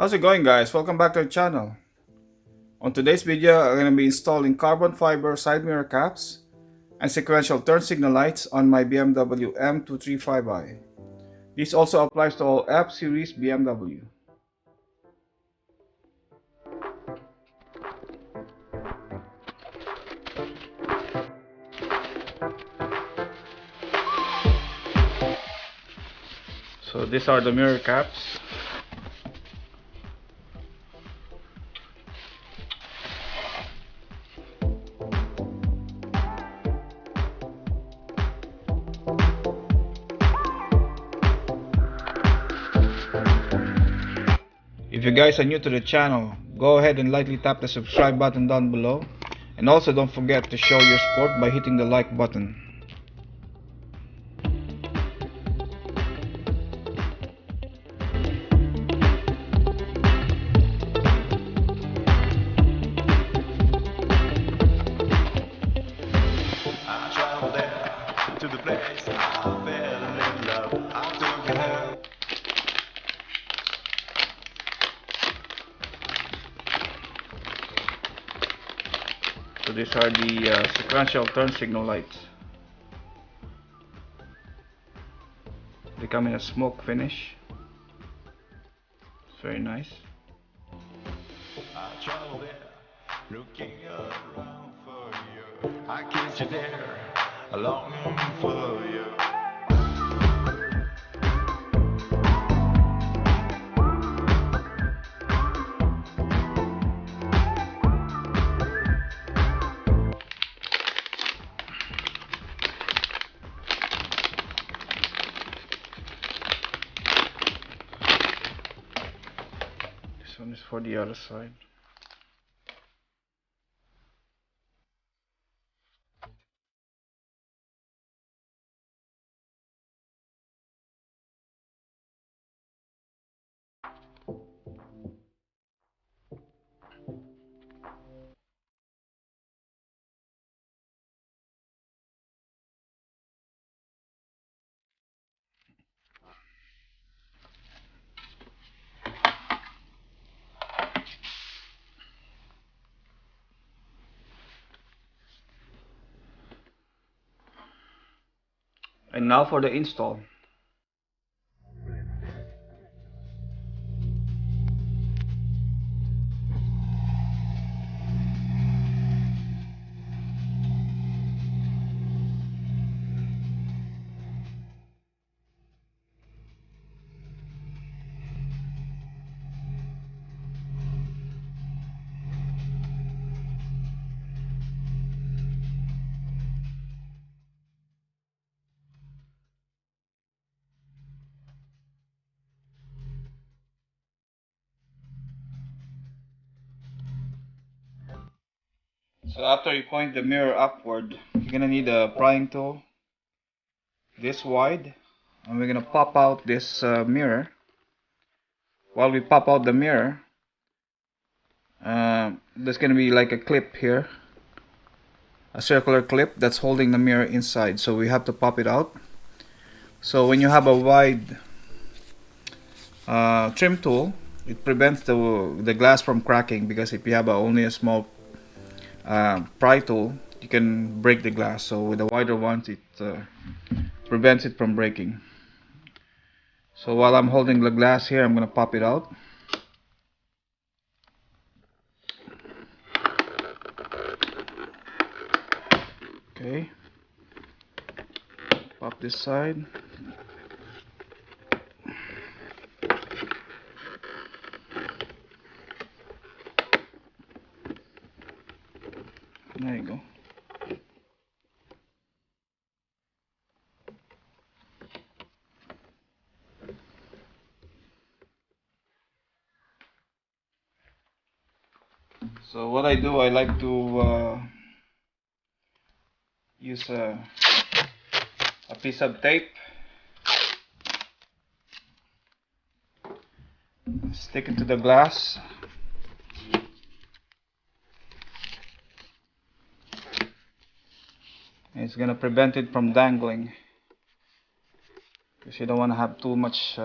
How's it going, guys? Welcome back to the channel. On today's video, I'm going to be installing carbon fiber side mirror caps and sequential turn signal lights on my BMW M235i. This also applies to all F series BMW. So these are the mirror caps. If you guys are new to the channel, go ahead and lightly tap the subscribe button down below. And also don't forget to show your support by hitting the like button. To the place I fell in love, I took her. So these are the sequential turn signal lights. They come in a smoke finish. It's very nice. I travel there, looking around for you. I kiss you there, longing for you. This one is for the other side. And now for the install. So after you point the mirror upward, you're gonna need a prying tool this wide, and we're gonna pop out this mirror. While we pop out the mirror, there's gonna be like a clip here, a circular clip that's holding the mirror inside, so we have to pop it out. So when you have a wide trim tool, it prevents the glass from cracking, because if you have only a small pry tool, you can break the glass. So with the wider ones, it prevents it from breaking. So while I'm holding the glass here, I'm gonna pop it out. Okay, pop this side. There you go. So what I do, I like to use a piece of tape, stick it to the glass, and it's gonna prevent it from dangling, because you don't want to have too much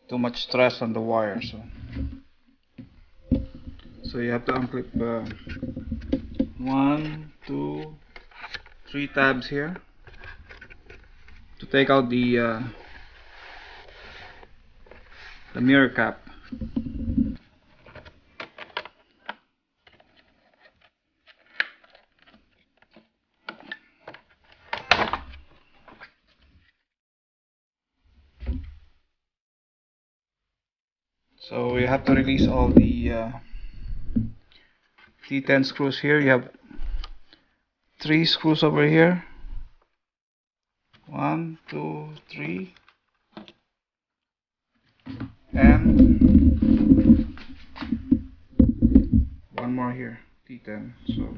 too much stress on the wire. So you have to unclip one, two, three tabs here to take out the mirror cap. So you have to release all the T10 screws here. You have three screws over here. One, two, three, and one more here, T10. So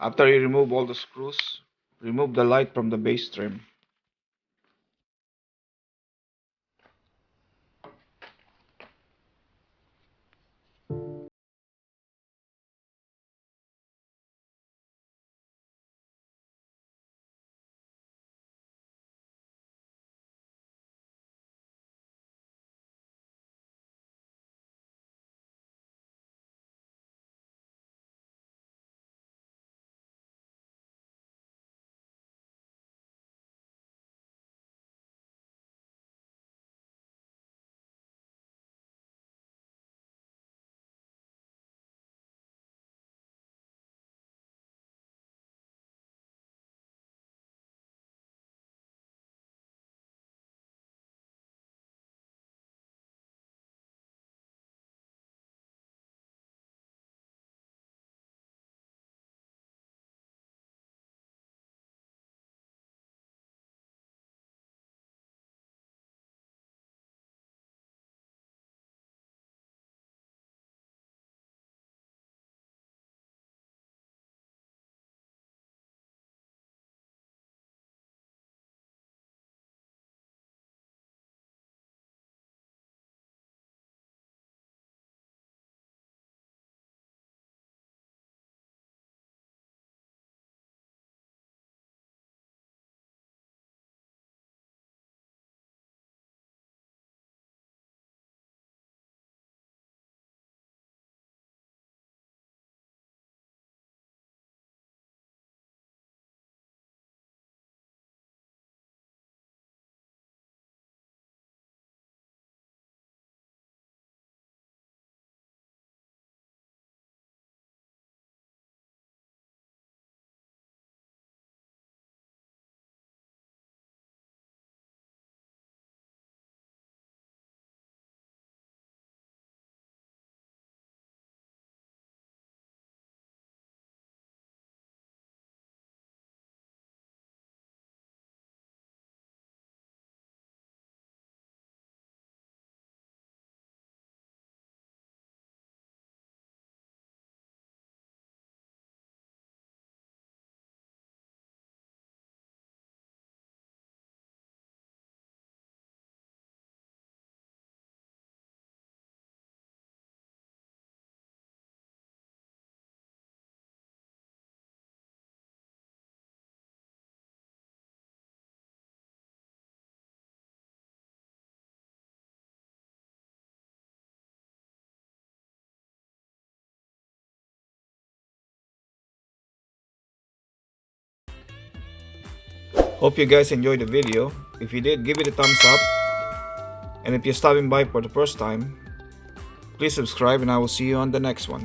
after you remove all the screws, remove the light from the base trim. Hope you guys enjoyed the video. If you did, give it a thumbs up. And if you're stopping by for the first time, please subscribe and I will see you on the next one.